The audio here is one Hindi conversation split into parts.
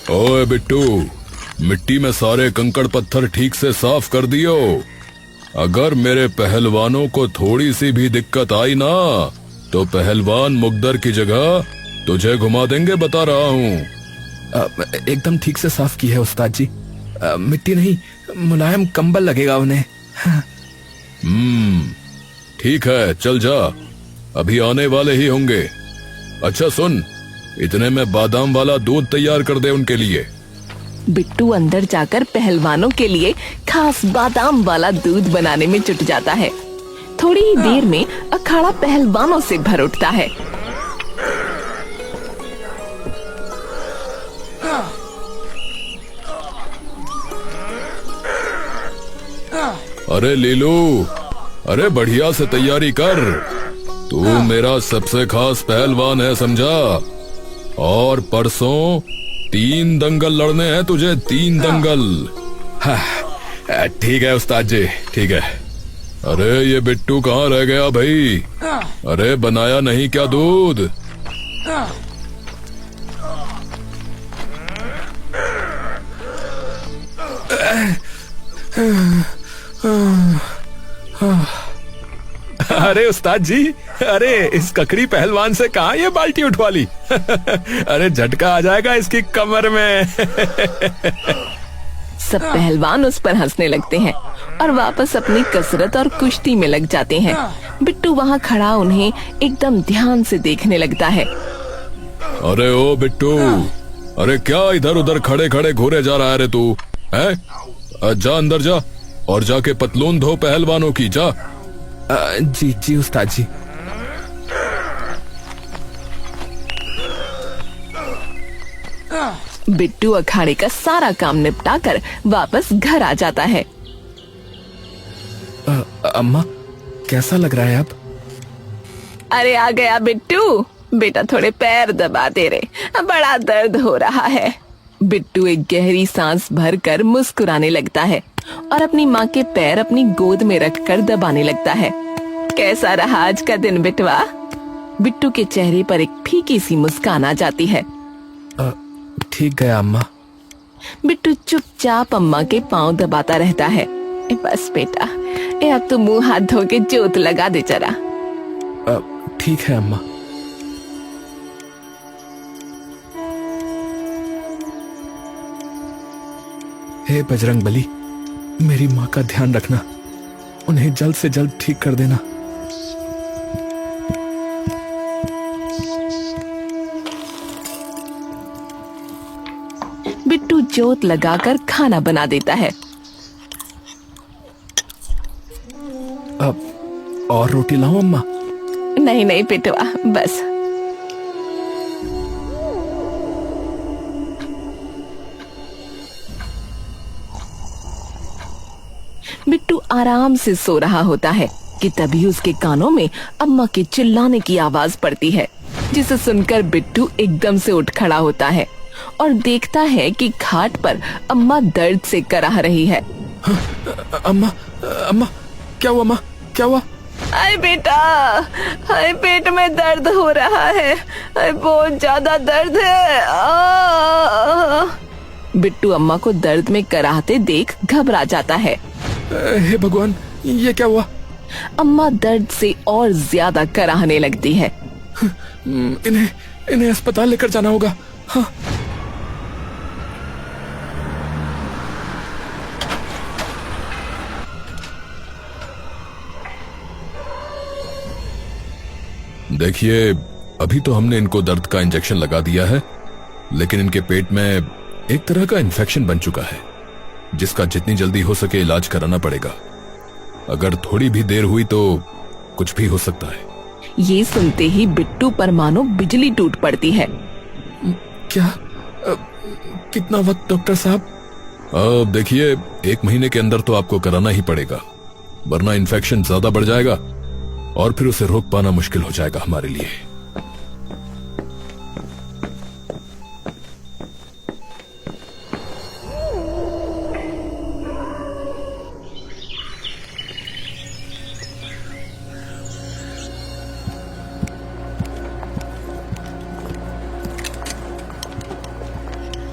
ओए बिट्टू, मिट्टी में सारे कंकड़ पत्थर ठीक से साफ कर दियो। अगर मेरे पहलवानों को थोड़ी सी भी दिक्कत आई ना तो पहलवान मुकद्दर की जगह तुझे घुमा देंगे, बता रहा हूँ। एकदम ठीक से साफ की है उस्ताद जी। मिट्टी नहीं, मुलायम कंबल लगेगा उन्हें। ठीक है, चल जा, अभी आने वाले ही होंगे। अच्छा सुन, इतने में बादाम वाला दूध तैयार कर दे उनके लिए। बिट्टू अंदर जाकर पहलवानों के लिए खास बादाम वाला दूध बनाने में जुट जाता है। थोड़ी ही देर में अखाड़ा पहलवानों से भर उठता है। अरे लीलू, अरे बढ़िया से तैयारी कर, तू मेरा सबसे खास पहलवान है, समझा। और परसों 3 दंगल लड़ने हैं तुझे, 3 दंगल। ठीक है उस्ताद जी, ठीक है। अरे ये बिट्टू कहाँ रह गया भाई? अरे बनाया नहीं क्या दूध? अरे उस्ताद जी, अरे इस ककड़ी पहलवान से कहाँ ये बाल्टी उठवा ली? अरे झटका आ जाएगा इसकी कमर में। सब पहलवान उस पर हंसने लगते हैं और वापस अपनी कसरत और कुश्ती में लग जाते हैं। बिट्टू वहाँ खड़ा उन्हें एकदम ध्यान से देखने लगता है। अरे ओ बिट्टू, अरे क्या इधर उधर खड़े खड़े घूरे जा रहा है रे तू? है? जा अंदर जा और जाके पतलून धो पहलवानों की, जा। जी जी उस्ताद जी। बिट्टू अखाड़े का सारा काम निपटा कर वापस घर आ जाता है। अम्मा, कैसा लग रहा है अब? अरे आ गया बिट्टू, बेटा थोड़े पैर दबा दे रे, बड़ा दर्द हो रहा है। बिट्टू एक गहरी सांस भरकर मुस्कुराने लगता है और अपनी माँ के पैर अपनी गोद में रखकर दबाने लगता है। कैसा रहा आज का दिन बिटवा? बिट्टू के चेहरे पर एक फीकी सी मुस्कान आ जाती है। ठीक गया अम्मा। बिट्टू चुपचाप अम्मा के पांव दबाता रहता है। बस बेटा, अब तो मुंह हाथ धो के जोत लगा दे जरा। ठीक है अम्मा। हे बजरंग बली, मेरी माँ का ध्यान रखना, उन्हें जल्द से जल्द ठीक कर देना। बिट्टू जोत लगाकर खाना बना देता है। अब और रोटी लाऊं अम्मा? नहीं नहीं पिटवा, बस। बिट्टू आराम से सो रहा होता है कि तभी उसके कानों में अम्मा के चिल्लाने की आवाज पड़ती है, जिसे सुनकर बिट्टू एकदम से उठ खड़ा होता है और देखता है कि खाट पर अम्मा दर्द से कराह रही है। अम्मा, अम्मा, क्या हुआ अम्मा, क्या हुआ? अरे बेटा, अरे पेट में दर्द हो रहा है, अरे बहुत ज्यादा दर्द है। बिट्टू अम्मा को दर्द में कराहते देख घबरा जाता है। हे भगवान, ये क्या हुआ? अम्मा दर्द से और ज्यादा कराहने लगती है। इन्हें अस्पताल लेकर जाना होगा। हाँ। देखिए, अभी तो हमने इनको दर्द का इंजेक्शन लगा दिया है, लेकिन इनके पेट में एक तरह का इन्फेक्शन बन चुका है, जिसका जितनी जल्दी हो सके इलाज कराना पड़ेगा। अगर थोड़ी भी देर हुई तो कुछ भी हो सकता है। ये सुनते ही बिट्टू पर मानो बिजली टूट पड़ती है। क्या? कितना वक्त डॉक्टर साहब? अब देखिए, 1 महीने के अंदर तो आपको कराना ही पड़ेगा, वरना इन्फेक्शन ज्यादा बढ़ जाएगा और फिर उसे रोक पाना मुश्किल हो जाएगा हमारे लिए।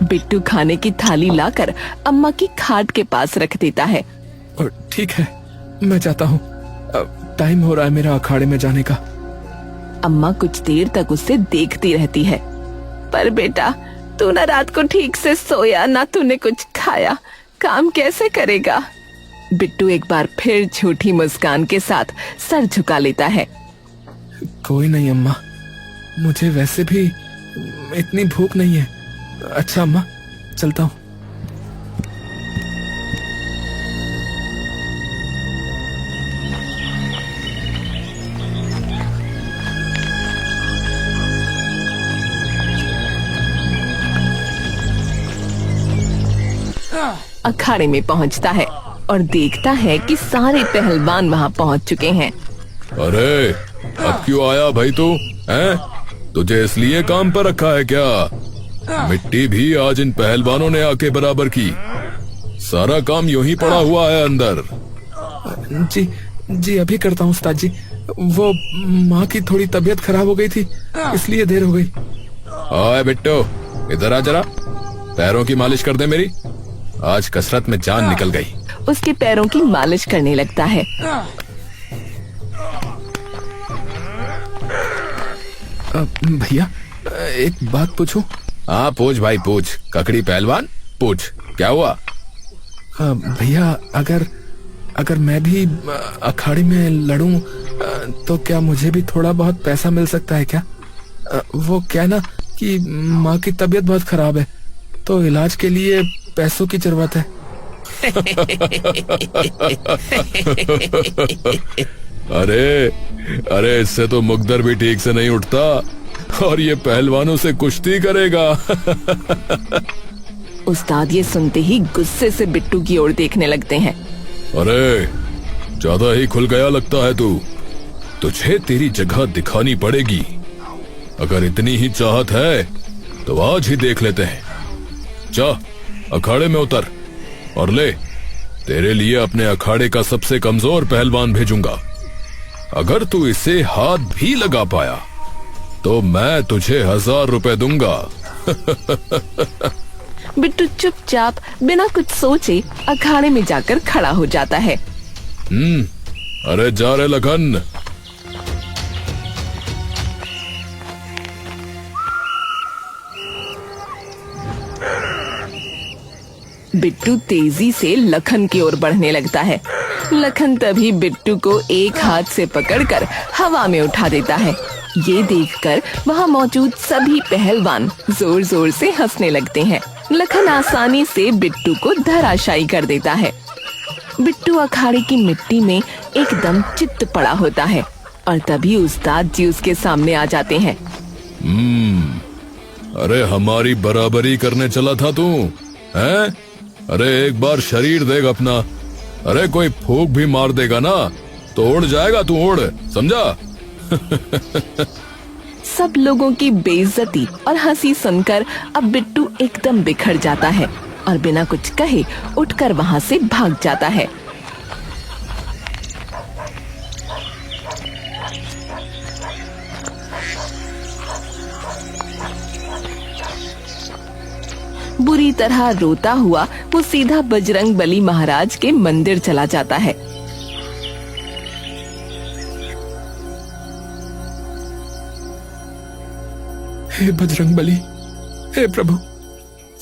बिट्टू खाने की थाली लाकर अम्मा की खाट के पास रख देता है। ठीक है, मैं जाता हूँ। टाइम हो रहा है मेरा अखाड़े में जाने का। अम्मा कुछ देर तक उसे देखती रहती है। पर बेटा, तू ना रात को ठीक से सोया, ना तूने कुछ खाया, काम कैसे करेगा? बिट्टू एक बार फिर झूठी मुस्कान के साथ सर झुका लेता है। कोई नहीं अम्मा, मुझे वैसे भी इतनी भूख नहीं है। अच्छा अम्मा, चलता हूँ। अखाड़े में पहुंचता है और देखता है कि सारे पहलवान वहां पहुंच चुके हैं। अरे अब क्यों आया भाई तू? हैं? तुझे इसलिए काम पर रखा है क्या? मिट्टी भी आज इन पहलवानों ने आके बराबर की। सारा काम यूं ही पड़ा हुआ है अंदर। जी जी, अभी करता हूँ उस्ताद जी। वो माँ की थोड़ी तबीयत खराब हो गई थी, इसलिए देर हो गई। आए बिट्टू, इधर आ जरा, पैरों की मालिश कर दे मेरी। आज कसरत में जान निकल गई। उसके पैरों की मालिश करने लगता है। भैया, एक बात पूछूं? हाँ पूछ भाई पूछ, ककड़ी पहलवान पूछ, क्या हुआ? भैया, अगर मैं भी अखाड़े में लड़ूं तो क्या मुझे भी थोड़ा बहुत पैसा मिल सकता है क्या? वो क्या ना कि माँ की तबीयत बहुत खराब है, तो इलाज के लिए पैसों की जरूरत है। अरे अरे, इससे तो मुकद्दर भी ठीक से नहीं उठता और ये पहलवानों से कुश्ती करेगा। उस्ताद ये सुनते ही गुस्से से बिट्टू की ओर देखने लगते हैं। अरे ज्यादा ही खुल गया लगता है तू। तुझे तेरी जगह दिखानी पड़ेगी। अगर इतनी ही चाहत है तो आज ही देख लेते हैं। जा अखाड़े में उतर और ले, तेरे लिए अपने अखाड़े का सबसे कमजोर पहलवान भेजूंगा। अगर तू इसे हाथ भी लगा पाया तो मैं तुझे 1000 रुपए दूंगा। बिट्टू चुपचाप बिना कुछ सोचे अखाड़े में जाकर खड़ा हो जाता है। अरे जा रे लखन। बिट्टू तेजी से लखन की ओर बढ़ने लगता है। लखन तभी बिट्टू को एक हाथ से पकड़कर हवा में उठा देता है। ये देखकर वहाँ मौजूद सभी पहलवान जोर जोर से हंसने लगते हैं। लखन आसानी से बिट्टू को धराशायी कर देता है। बिट्टू अखाड़े की मिट्टी में एकदम चित्त पड़ा होता है और तभी उस्ताद जी उसके सामने आ जाते हैं। अरे हमारी बराबरी करने चला था तू, हैं? अरे एक बार शरीर देख अपना। अरे कोई फूंक भी मार देगा ना तो उड़ जाएगा तू, उड़, समझा? सब लोगों की बेइज्जती और हंसी सुनकर अब बिट्टू एकदम बिखर जाता है और बिना कुछ कहे उठकर वहाँ से भाग जाता है। बुरी तरह रोता हुआ वो सीधा बजरंग बली महाराज के मंदिर चला जाता है। हे बजरंग बली, हे प्रभु,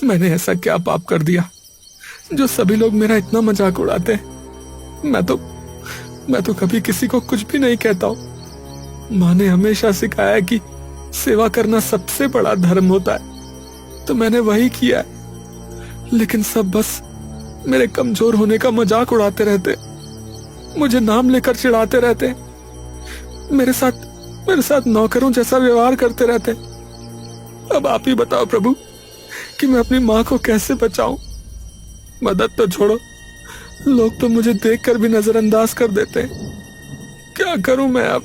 मैंने ऐसा क्या पाप कर दिया जो सभी लोग मेरा इतना मजाक उड़ाते हैं। मैं तो कभी किसी को कुछ भी नहीं कहता हूँ। माँ ने हमेशा सिखाया है कि सेवा करना सबसे बड़ा धर्म होता है, तो मैंने वही किया है। लेकिन सब बस मेरे कमजोर होने का मजाक उड़ाते रहते, मुझे नाम लेकर चिढ़ाते रहते, मेरे साथ नौकरों जैसा व्यवहार करते रहते। अब आप ही बताओ प्रभु कि मैं अपनी माँ को कैसे बचाऊं। मदद तो छोड़ो, लोग तो मुझे देखकर भी नजरअंदाज कर देते हैं। क्या करूं मैं अब?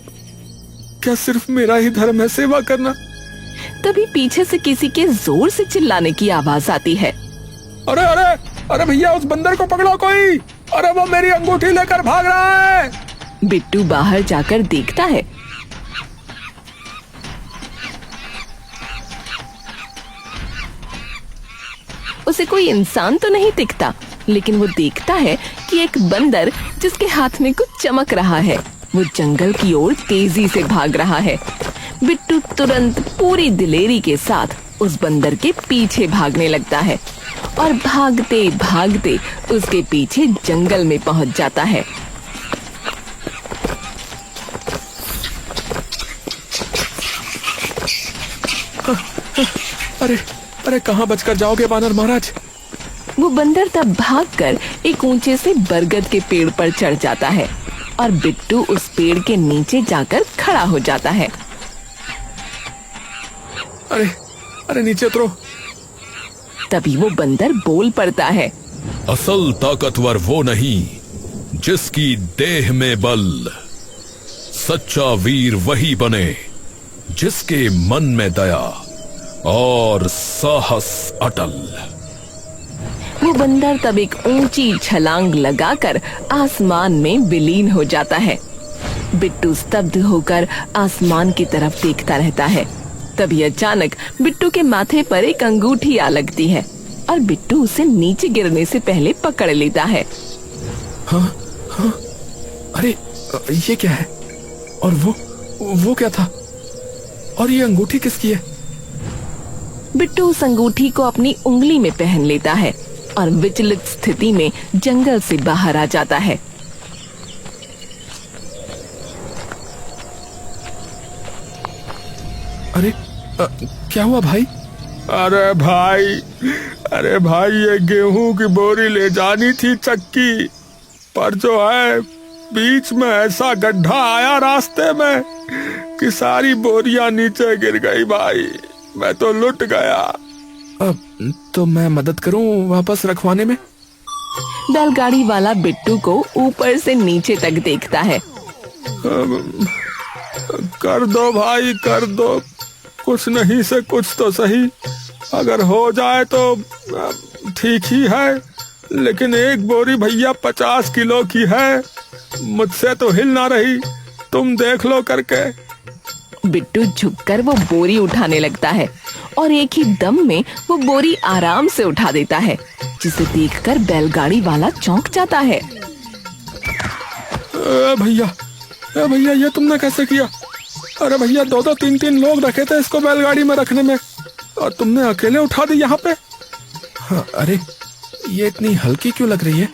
क्या सिर्फ मेरा ही धर्म है सेवा करना? तभी पीछे से किसी के जोर से चिल्लाने की आवाज आती है। अरे अरे अरे भैया, उस बंदर को पकड़ो कोई! अरे वो मेरी अंगूठी लेकर भाग रहा है। बिट्टू बाहर जाकर देखता है। उसे कोई इंसान तो नहीं दिखता, लेकिन वो देखता है कि एक बंदर जिसके हाथ में कुछ चमक रहा है वो जंगल की ओर तेजी से भाग रहा है। बिट्टू तुरंत पूरी दिलेरी के साथ उस बंदर के पीछे भागने लगता है और भागते भागते उसके पीछे जंगल में पहुंच जाता है। अरे अरे, कहाँ बचकर जाओगे बानर महाराज? वो बंदर तब भागकर एक ऊंचे से बरगद के पेड़ पर चढ़ जाता है और बिट्टू उस पेड़ के नीचे जाकर खड़ा हो जाता है। अरे अरे, नीचे उतरो। तभी वो बंदर बोल पड़ता है, असल ताकतवर वो नहीं जिसकी देह में बल, सच्चा वीर वही बने जिसके मन में दया और साहस अटल। वो बंदर तब एक ऊंची छलांग लगाकर आसमान में विलीन हो जाता है। बिट्टू स्तब्ध होकर आसमान की तरफ देखता रहता है। तभी अचानक बिट्टू के माथे पर एक अंगूठी आ लगती है और बिट्टू उसे नीचे गिरने से पहले पकड़ लेता है। हाँ हाँ, अरे ये क्या है? और वो क्या था? और ये अंगूठी किसकी है? बिट्टू उस अंगूठी को अपनी उंगली में पहन लेता है और विचलित स्थिति में जंगल से बाहर आ जाता है। अरे क्या हुआ भाई? अरे भाई ये गेहूं की बोरी ले जानी थी चक्की, पर जो है बीच में ऐसा गड्ढा आया रास्ते में कि सारी बोरियां नीचे गिर गई भाई, मैं तो लुट गया। तो मैं मदद करूं वापस रखवाने में? बैलगाड़ी वाला बिट्टू को ऊपर से नीचे तक देखता है। कर दो भाई कर दो, कुछ नहीं से कुछ तो सही, अगर हो जाए तो ठीक ही है, लेकिन एक बोरी भैया 50 किलो की है, मुझसे तो हिल ना रही, तुम देख लो करके। बिट्टू झुककर वो बोरी उठाने लगता है और एक ही दम में वो बोरी आराम से उठा देता है, जिसे देखकर बैलगाड़ी वाला चौंक जाता है। भैया ये तुमने कैसे किया? अरे भैया 2-2, 3-3 लोग रखे थे इसको बैलगाड़ी में रखने में, और तुमने अकेले उठा दी यहाँ पे। हाँ, अरे ये इतनी हल्की क्यों लग रही है?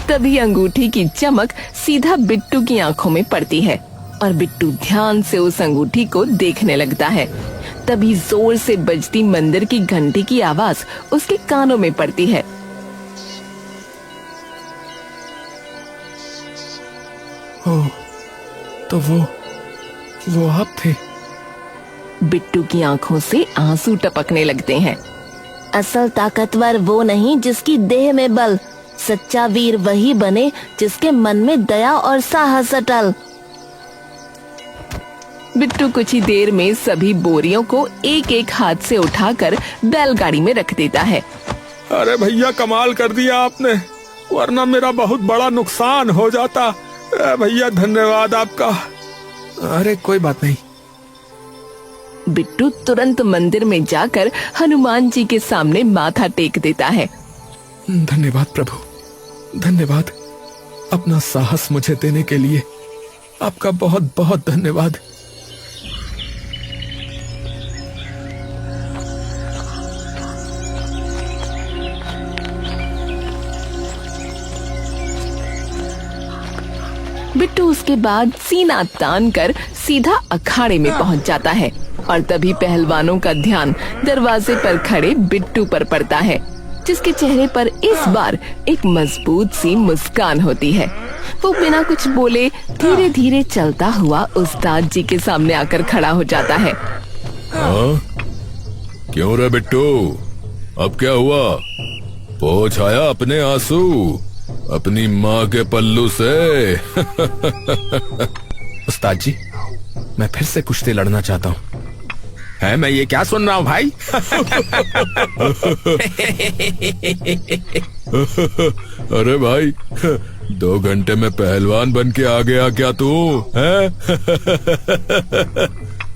तभी अंगूठी की चमक सीधा बिट्टू की आंखों में पड़ती है और बिट्टू ध्यान से उस अंगूठी को देखने लगता है। तभी जोर से बजती मंदिर की घंटी की आवाज उसके कानों में पड़ती है। ओह, तो वो आप थे? बिट्टू की आंखों से आंसू टपकने लगते हैं। असल ताकतवर वो नहीं जिसकी देह में बल, सच्चा वीर वही बने जिसके मन में दया और साहस अटल। बिट्टू कुछ ही देर में सभी बोरियों को एक एक हाथ से उठाकर बैलगाड़ी में रख देता है। अरे भैया कमाल कर दिया आपने, वरना मेरा बहुत बड़ा नुकसान हो जाता। भैया धन्यवाद आपका। अरे कोई बात नहीं। बिट्टू तुरंत मंदिर में जाकर हनुमान जी के सामने माथा टेक देता है। धन्यवाद प्रभु, धन्यवाद, अपना साहस मुझे देने के लिए आपका बहुत बहुत धन्यवाद। बिट्टू उसके बाद सीना तान कर सीधा अखाड़े में पहुंच जाता है और तभी पहलवानों का ध्यान दरवाजे पर खड़े बिट्टू पर पड़ता है, जिसके चेहरे पर इस बार एक मजबूत सी मुस्कान होती है। वो बिना कुछ बोले धीरे धीरे चलता हुआ उस्ताद जी के सामने आकर खड़ा हो जाता है। हाँ? क्यों रे बिट्टू, अब क्या हुआ? पोंछ आया अपने आंसू अपनी माँ के पल्लू से। उस्ताद जी, मैं फिर से कुश्ती लड़ना चाहता हूँ। है मैं ये क्या सुन रहा हूँ भाई? अरे भाई, 2 घंटे में पहलवान बन के आ गया क्या तू? है?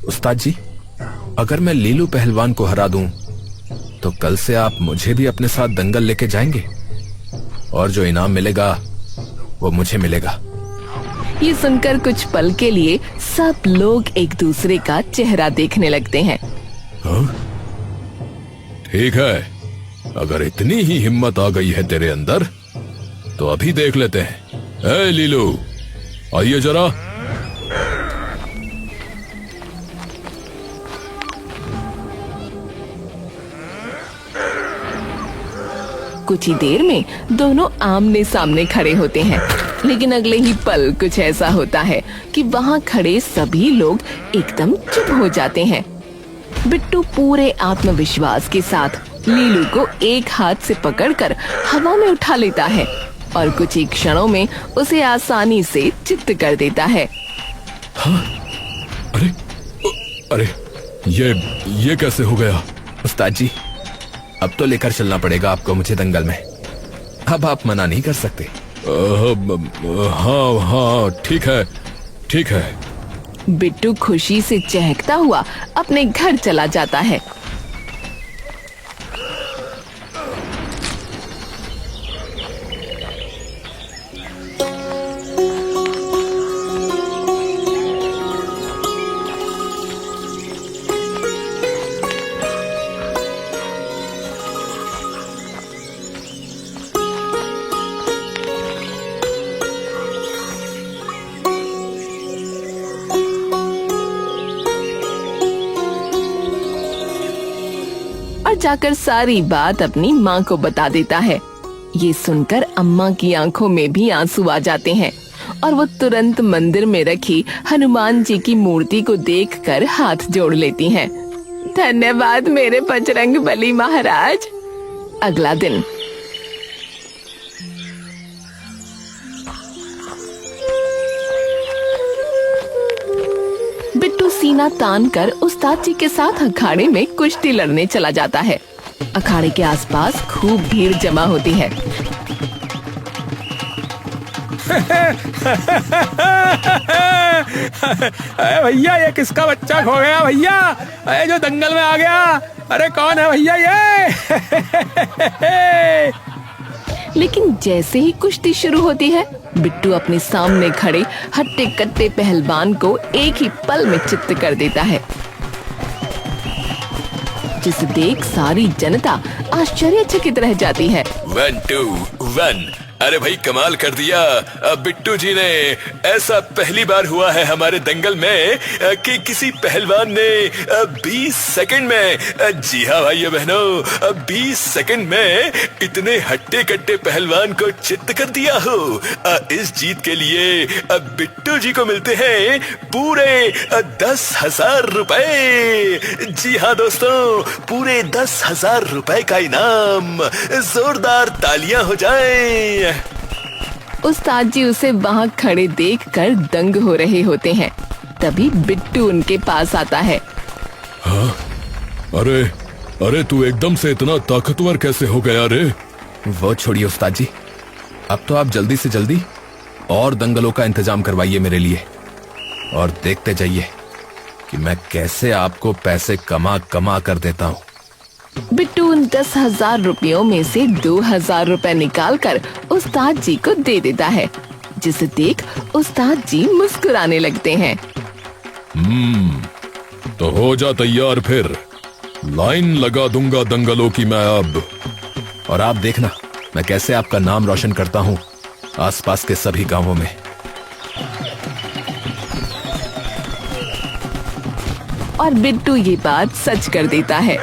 उस्ताद जी, अगर मैं लीलू पहलवान को हरा दूं तो कल से आप मुझे भी अपने साथ दंगल लेके जाएंगे और जो इनाम मिलेगा वो मुझे मिलेगा। ये सुनकर कुछ पल के लिए सब लोग एक दूसरे का चेहरा देखने लगते हैं। हाँ? ठीक है, अगर इतनी ही हिम्मत आ गई है तेरे अंदर तो अभी देख लेते हैं। ए लीलू, आइए जरा। कुछ ही देर में दोनों आमने सामने खड़े होते हैं, लेकिन अगले ही पल कुछ ऐसा होता है कि वहाँ खड़े सभी लोग एकदम चुप हो जाते हैं। बिट्टू पूरे आत्मविश्वास के साथ लीलू को एक हाथ से पकड़कर हवा में उठा लेता है और कुछ ही क्षणों में उसे आसानी से चित्त कर देता है। हाँ? अरे अरे ये कैसे हो गया? उस्ताद जी, अब तो लेकर चलना पड़ेगा आपको मुझे दंगल में। अब आप मना नहीं कर सकते। हाँ हाँ, ठीक है ठीक है। बिट्टू खुशी से चहकता हुआ अपने घर चला जाता है। और जाकर सारी बात अपनी माँ को बता देता है। ये सुनकर अम्मा की आंखों में भी आंसू आ जाते हैं और वो तुरंत मंदिर में रखी हनुमान जी की मूर्ति को देखकर हाथ जोड़ लेती हैं। धन्यवाद मेरे बजरंग बली महाराज। अगला दिन बिट्टू सीना तान कर उस्ताद जी के साथ अखाड़े में कुश्ती लड़ने चला जाता है। अखाड़े के आसपास खूब भीड़ जमा होती है। अरे भैया, ये किसका बच्चा खो गया भैया? अरे जो दंगल में आ गया, अरे कौन है भैया ये? लेकिन जैसे ही कुश्ती शुरू होती है, बिट्टू अपने सामने खड़े हट्टे कट्टे पहलवान को एक ही पल में चित्त कर देता है, जिसे देख सारी जनता आश्चर्यचकित रह जाती है। 1 2 1। अरे भाई, कमाल कर दिया। बिट्टू जी ने, ऐसा पहली बार हुआ है हमारे दंगल में कि किसी पहलवान ने 20 सेकंड में, जी हाँ भाइयों बहनों, 20 सेकंड में इतने हट्टे कट्टे पहलवान को चित्त कर दिया हो। इस जीत के लिए बिट्टू जी को मिलते हैं पूरे 10,000 रुपए। जी हाँ दोस्तों, पूरे 10,000 रुपए का इनाम। जोरदार तालियां हो जाएं। उस्ताद जी उसे वहाँ खड़े देखकर दंग हो रहे होते हैं। तभी बिट्टू उनके पास आता है। हाँ? अरे अरे, तू एकदम से इतना ताकतवर कैसे हो गया रे? वो छोड़िए उस्ताद जी, अब तो आप जल्दी से जल्दी और दंगलों का इंतजाम करवाइए मेरे लिए, और देखते जाइए कि मैं कैसे आपको पैसे कमा कमा कर देता हूँ। बिट्टू उन 10,000 रुपयों में से 2,000 रुपए निकालकर उस्ताद जी को दे देता है, जिसे देख उस्ताद जी मुस्कुराने लगते हैं। तो हो जा तैयार, फिर लाइन लगा दूंगा दंगलों की मैं अब। और आप देखना मैं कैसे आपका नाम रोशन करता हूँ आसपास के सभी गांवों में। और बिट्टू ये बात सच कर देता है।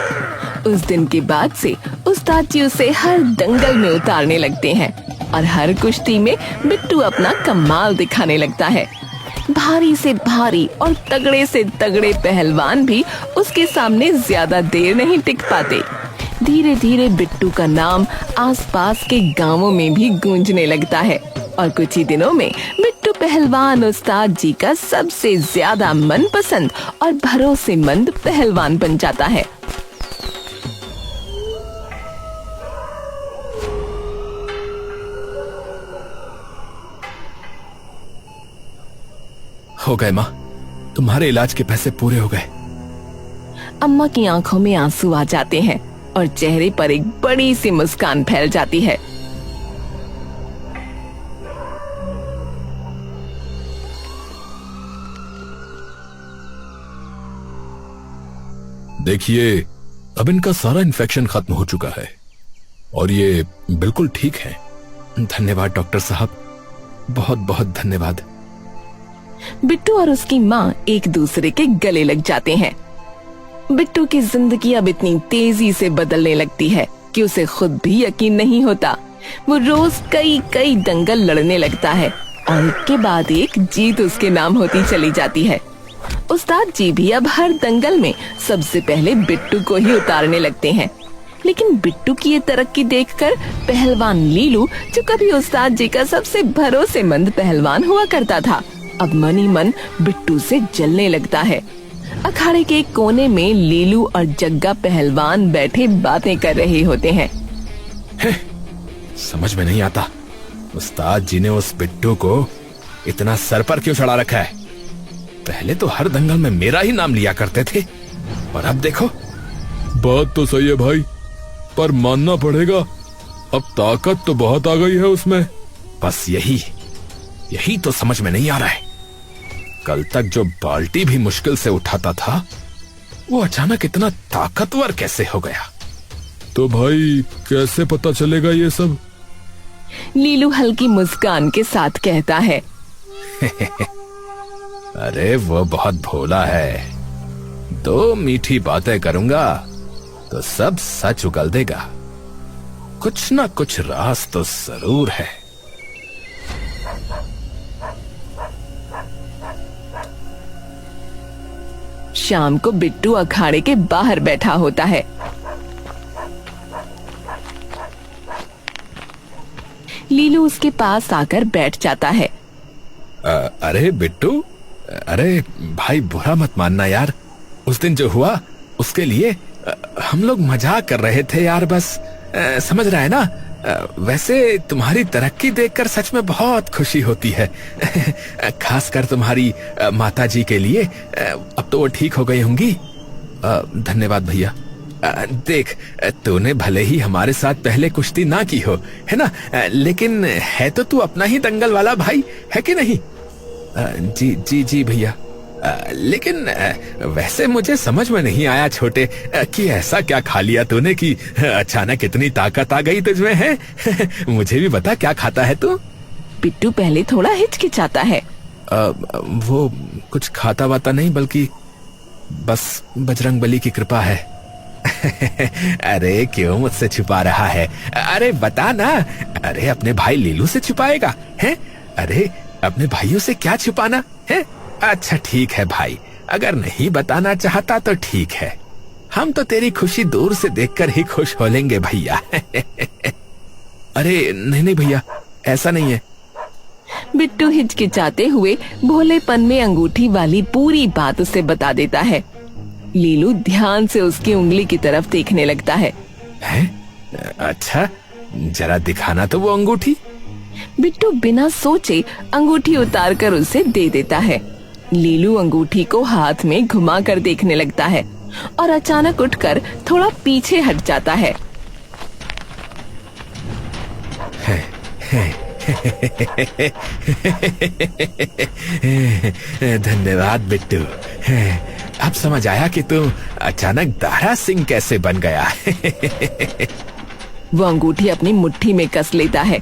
उस दिन के बाद से उस्ताद जी उसे हर दंगल में उतारने लगते हैं और हर कुश्ती में बिट्टू अपना कमाल दिखाने लगता है। भारी से भारी और तगड़े से तगड़े पहलवान भी उसके सामने ज्यादा देर नहीं टिक पाते। धीरे धीरे बिट्टू का नाम आसपास के गांवों में भी गूंजने लगता है और कुछ ही दिनों में बिट्टू पहलवान उस्ताद जी का सबसे ज्यादा मनपसंद और भरोसेमंद पहलवान बन जाता है। हो गए माँ, तुम्हारे इलाज के पैसे पूरे हो गए। अम्मा की आंखों में आंसू आ जाते हैं और चेहरे पर एक बड़ी सी मुस्कान फैल जाती है। देखिए, अब इनका सारा इन्फेक्शन खत्म हो चुका है और ये बिल्कुल ठीक है। धन्यवाद डॉक्टर साहब, बहुत बहुत धन्यवाद। बिट्टू और उसकी माँ एक दूसरे के गले लग जाते हैं। बिट्टू की जिंदगी अब इतनी तेजी से बदलने लगती है कि उसे खुद भी यकीन नहीं होता। वो रोज कई कई दंगल लड़ने लगता है और एक के बाद एक जीत उसके नाम होती चली जाती है। उस्ताद जी भी अब हर दंगल में सबसे पहले बिट्टू को ही उतारने लगते हैं। लेकिन बिट्टू की ये तरक्की देखकर पहलवान लीलू, जो कभी उस्ताद जी का सबसे भरोसेमंद पहलवान हुआ करता था, अब मन ही मन बिट्टू से जलने लगता है। अखाड़े के कोने में लीलू और जग्गा पहलवान बैठे बातें कर रहे होते हैं। समझ में नहीं आता, उस्ताद जी ने उस बिट्टू को इतना सर पर क्यों चढ़ा रखा है। पहले तो हर दंगल में मेरा ही नाम लिया करते थे और अब देखो। बात तो सही है भाई, पर मानना पड़ेगा अब ताकत तो बहुत आ गई है उसमें। बस यही तो समझ में नहीं आ रहा है। कल तक जो बाल्टी भी मुश्किल से उठाता था, वो अचानक इतना ताकतवर कैसे हो गया। तो भाई कैसे पता चलेगा ये सब? लीलू हल्की मुस्कान के साथ कहता है। अरे वो बहुत भोला है, 2 मीठी बातें करूंगा तो सब सच उगल देगा। कुछ ना कुछ राज तो जरूर है। शाम को बिट्टू अखाड़े के बाहर बैठा होता है। लीलू उसके पास आकर बैठ जाता है। अरे बिट्टू, अरे भाई बुरा मत मानना यार, उस दिन जो हुआ उसके लिए हम लोग मजाक कर रहे थे यार, बस समझ रहा है ना। वैसे तुम्हारी तरक्की देखकर सच में बहुत खुशी होती है। खासकर तुम्हारी माताजी के लिए। अब तो वो ठीक हो गई होंगी। धन्यवाद भैया। देख, तूने भले ही हमारे साथ पहले कुश्ती ना की हो, है ना, लेकिन है तो तू अपना ही दंगल वाला भाई, है कि नहीं? जी भैया। लेकिन वैसे मुझे समझ में नहीं आया छोटे कि ऐसा क्या खा लिया तूने कि अचानक इतनी ताकत आ गई तुझमें, है? मुझे भी बता, क्या खाता है तू? बिट्टू पहले थोड़ा हिचकिचाता है। वो कुछ खाता वाता नहीं, बल्कि बस बजरंगबली की कृपा है। अरे क्यों मुझसे छुपा रहा है? अरे बता ना। अरे अपने भाई लीलू से छुपाएगा है? अरे अपने भाइयों से क्या छुपाना है? अच्छा ठीक है भाई, अगर नहीं बताना चाहता तो ठीक है, हम तो तेरी खुशी दूर से देखकर ही खुश हो लेंगे भैया। अरे नहीं भैया, ऐसा नहीं है। बिट्टू हिचकिचाते हुए भोलेपन में अंगूठी वाली पूरी बात उसे बता देता है। लीलू ध्यान से उसकी उंगली की तरफ देखने लगता है। अच्छा, जरा दिखाना तो वो अंगूठी। बिट्टू बिना सोचे अंगूठी उतारकर उसे दे देता है। लीलू अंगूठी को हाथ में घुमाकर देखने लगता है और अचानक उठकर थोड़ा पीछे हट जाता है। धन्यवाद बिट्टू, अब समझ आया कि तू अचानक दारा सिंह कैसे बन गया। वो अंगूठी अपनी मुट्ठी में कस लेता है।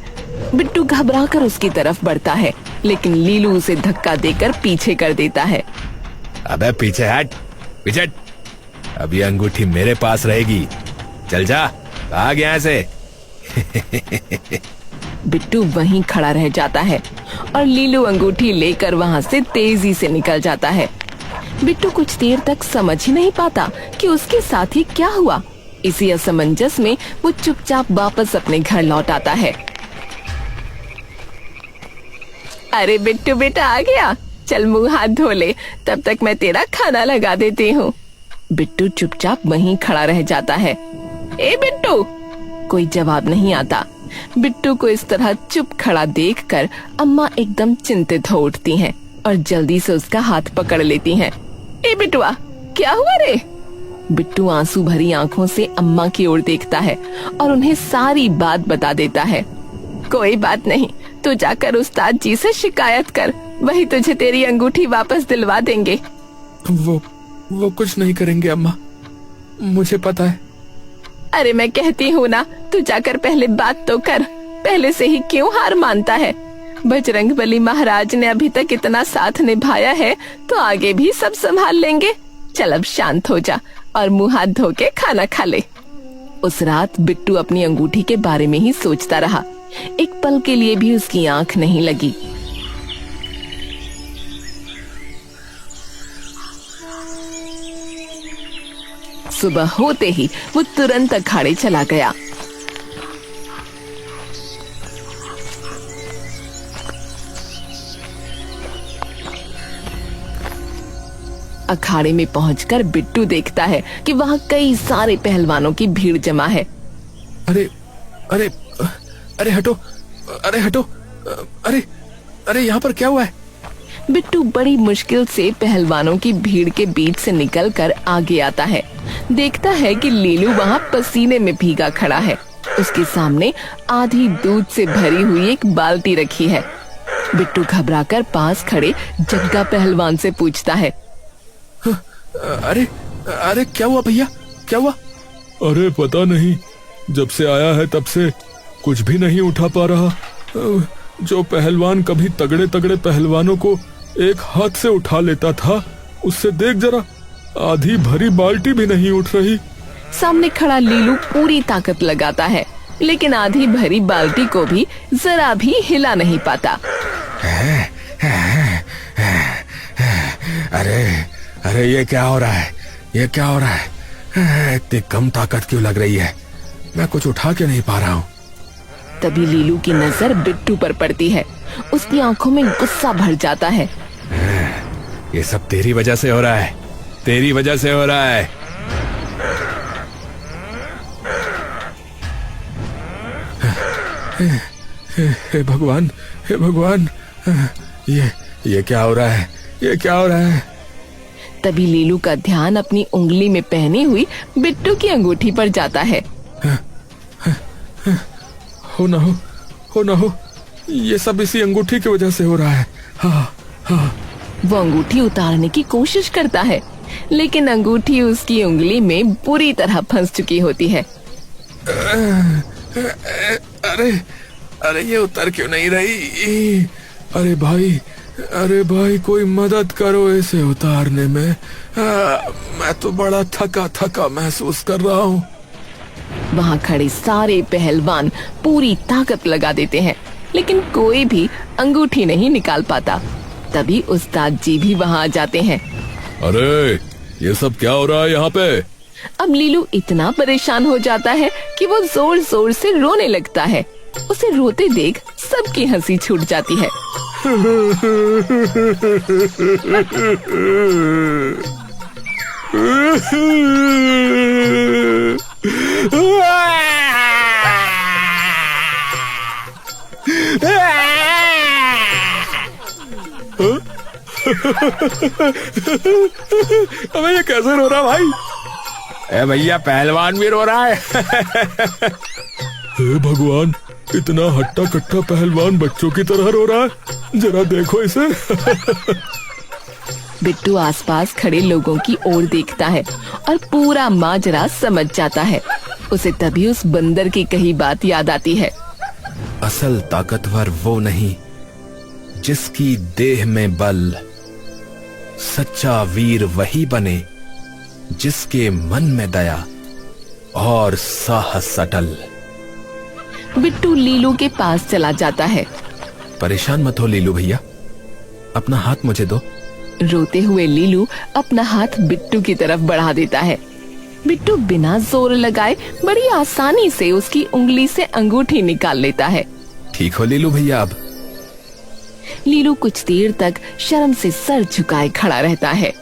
बिट्टू घबराकर उसकी तरफ बढ़ता है, लेकिन लीलू उसे धक्का देकर पीछे कर देता है। अबे पीछे हट, पीछे हट। अब ये अंगूठी मेरे पास रहेगी, चल जा, भाग यहाँ से। बिट्टू वहीं खड़ा रह जाता है और लीलू अंगूठी लेकर वहाँ से तेजी से निकल जाता है। बिट्टू कुछ देर तक समझ ही नहीं पाता कि उसके साथ ही क्या हुआ। इसी असमंजस में वो चुपचाप वापस अपने घर लौट आता है। अरे बिट्टू बेटा आ गया, चल मुंह हाथ धो ले, तब तक मैं तेरा खाना लगा देती हूँ। बिट्टू चुपचाप वहीं खड़ा रह जाता है। ए बिट्टू! कोई जवाब नहीं आता। बिट्टू को इस तरह चुप खड़ा देखकर अम्मा एकदम चिंतित हो उठती हैं और जल्दी से उसका हाथ पकड़ लेती हैं। ए बिटुआ, क्या हुआ रे? बिट्टू आंसू भरी आंखों से अम्मा की ओर देखता है और उन्हें सारी बात बता देता है। कोई बात नहीं, तू जाकर उस्ताद जी से शिकायत कर, वही तुझे तेरी अंगूठी वापस दिलवा देंगे। वो कुछ नहीं करेंगे अम्मा, मुझे पता है। अरे मैं कहती हूँ ना, तू जाकर पहले बात तो कर, पहले से ही क्यों हार मानता है? बजरंगबली महाराज ने अभी तक इतना साथ निभाया है तो आगे भी सब संभाल लेंगे। चल अब शांत हो जा और मुंह हाथ धो के खाना खा ले। उस रात बिट्टू अपनी अंगूठी के बारे में ही सोचता रहा। एक पल के लिए भी उसकी आंख नहीं लगी। सुबह होते ही वो तुरंत अखाड़े चला गया। अखाड़े में पहुंचकर बिट्टू देखता है कि वहाँ कई सारे पहलवानों की भीड़ जमा है। अरे अरे अरे हटो, अरे हटो, अरे अरे यहाँ पर क्या हुआ है? बिट्टू बड़ी मुश्किल से पहलवानों की भीड़ के बीच से निकलकर आगे आता है। देखता है कि लीलू वहाँ पसीने में भीगा खड़ा है। उसके सामने आधी दूध से भरी हुई एक बाल्टी रखी है। बिट्टू घबराकर पास खड़े जग्गा पहलवान से पूछता है, अरे अरे क्या हुआ भैया, क्या हुआ? अरे पता नहीं, जब से आया है तब से कुछ भी नहीं उठा पा रहा। जो पहलवान कभी तगड़े तगड़े पहलवानों को एक हाथ से उठा लेता था, उससे देख जरा, आधी भरी बाल्टी भी नहीं उठ रही। सामने खड़ा लीलू पूरी ताकत लगाता है, लेकिन आधी भरी बाल्टी को भी जरा भी हिला नहीं पाता। अरे अरे ये क्या हो रहा है, ये क्या हो रहा है? इतनी कम ताकत क्यों लग रही है? मैं कुछ उठा के नहीं पा रहा हूँ। तभी लीलू की नजर बिट्टू पर पड़ती है। उसकी आंखों में गुस्सा भर जाता है। ये सब तेरी वजह से हो रहा है, तेरी वजह से हो रहा है। हे भगवान, हे भगवान, ये क्या हो रहा है, ये क्या हो रहा है? तभी लीलू का ध्यान अपनी उंगली में पहनी हुई बिट्टू की अंगूठी पर जाता है। हो ना हो, ये सब इसी अंगूठी की वजह से हो रहा है। हाँ। वो अंगूठी उतारने की कोशिश करता है, लेकिन अंगूठी उसकी उंगली में बुरी तरह फंस चुकी होती है। अरे ये उतर क्यों नहीं रही? अरे भाई कोई मदद करो इसे उतारने में। मैं तो बड़ा थका थका महसूस कर रहा हूँ। वहाँ खड़े सारे पहलवान पूरी ताकत लगा देते हैं, लेकिन कोई भी अंगूठी नहीं निकाल पाता। तभी उस्ताद जी भी वहाँ आ जाते हैं। अरे ये सब क्या हो रहा है यहाँ पे? अब लीलू इतना परेशान हो जाता है कि वो जोर जोर से रोने लगता है। उसे रोते देख सबकी हंसी छूट जाती है। अबे ये कैसे रो रहा भाई? ए भैया, पहलवान भी रो रहा है। हे भगवान, इतना हट्टा कट्टा पहलवान बच्चों की तरह रो रहा है, जरा देखो इसे। बिट्टू आसपास खड़े लोगों की ओर देखता है और पूरा माजरा समझ जाता है। उसे तभी उस बंदर की कही बात याद आती है। असल ताकतवर वो नहीं जिसकी देह में बल, सच्चा वीर वही बने जिसके मन में दया और साहस अटल। बिट्टू लीलू के पास चला जाता है। परेशान मत हो लीलू भैया, अपना हाथ मुझे दो। रोते हुए लीलू अपना हाथ बिट्टू की तरफ बढ़ा देता है। बिट्टू बिना जोर लगाए बड़ी आसानी से उसकी उंगली से अंगूठी निकाल लेता है। ठीक हो लीलू भैया अब? लीलू कुछ देर तक शर्म से सर झुकाए खड़ा रहता है।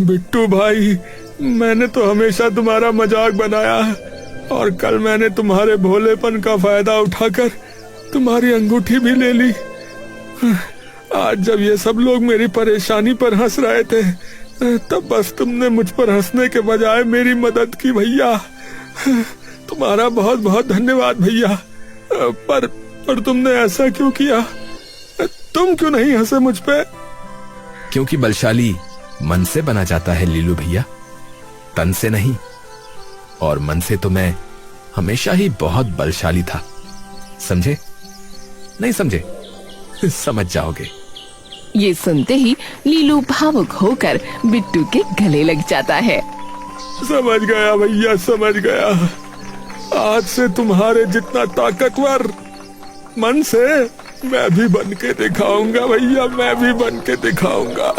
बिट्टू भाई, मैंने तो हमेशा तुम्हारा मजाक बनाया है और कल मैंने तुम्हारे भोलेपन का फायदा उठाकर तुम्हारी अंगूठी भी ले ली। आज जब ये सब लोग मेरी परेशानी पर हंस रहे थे तब बस तुमने मुझ पर हंसने के बजाय मेरी मदद की भैया। तुम्हारा बहुत बहुत धन्यवाद भैया। पर तुमने ऐसा क्यों किया? तुम क्यों नहीं हंसे मुझ पे? क्योंकि बलशाली मन से बना जाता है लीलू भैया, तन से नहीं। और मन से तो मैं हमेशा ही बहुत बलशाली था, समझे? नहीं समझे? समझ जाओगे। ये सुनते ही लीलू भावुक होकर बिट्टू के गले लग जाता है। समझ गया भैया, समझ गया। आज से तुम्हारे जितना ताकतवर मन से मैं भी बन के दिखाऊंगा भैया, मैं भी बन के दिखाऊंगा।